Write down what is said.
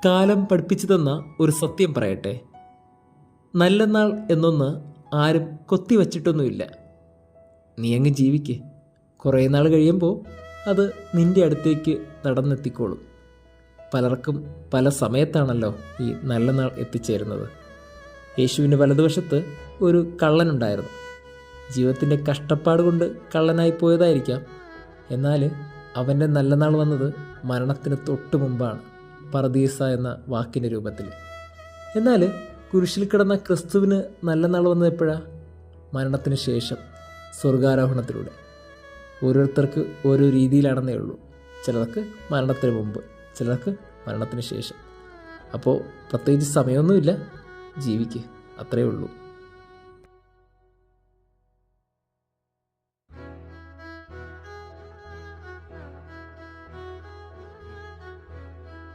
കാലം പഠിപ്പിച്ചു തന്ന ഒരു സത്യം പറയട്ടെ. നല്ല നാൾ എന്നൊന്ന് ആരും കൊത്തിവച്ചിട്ടൊന്നുമില്ല. നീ അങ്ങ് ജീവിക്ക്. കുറേ നാൾ കഴിയുമ്പോൾ അത് നിൻ്റെ അടുത്തേക്ക് നടന്നെത്തിക്കോളും. പലർക്കും പല സമയത്താണല്ലോ ഈ നല്ല നാൾ എത്തിച്ചേരുന്നത്. യേശുവിൻ്റെ വലതുവശത്ത് ഒരു കള്ളനുണ്ടായിരുന്നു. ജീവിതത്തിൻ്റെ കഷ്ടപ്പാട് കൊണ്ട് കള്ളനായി പോയതായിരിക്കാം. എന്നാൽ അവൻ്റെ നല്ല നാൾ വന്നത് മരണത്തിന് തൊട്ട് മുമ്പാണ്, പറുദീസ എന്ന വാക്കിൻ്റെ രൂപത്തിൽ. എന്നാൽ കുരിശിൽ കിടന്ന ക്രിസ്തുവിന് നല്ല നാൾ വന്നത് എപ്പോഴാണ്? മരണത്തിന് ശേഷം, സ്വർഗാരോഹണത്തിലൂടെ. ഓരോരുത്തർക്ക് ഓരോ രീതിയിലാണെന്നേ ഉള്ളൂ. ചിലർക്ക് മരണത്തിന് മുമ്പ്, ചിലർക്ക് മരണത്തിന് ശേഷം. അപ്പോൾ പ്രത്യേകിച്ച് സമയമൊന്നുമില്ല, ജീവിക്ക്, അത്രയേ ഉള്ളൂ.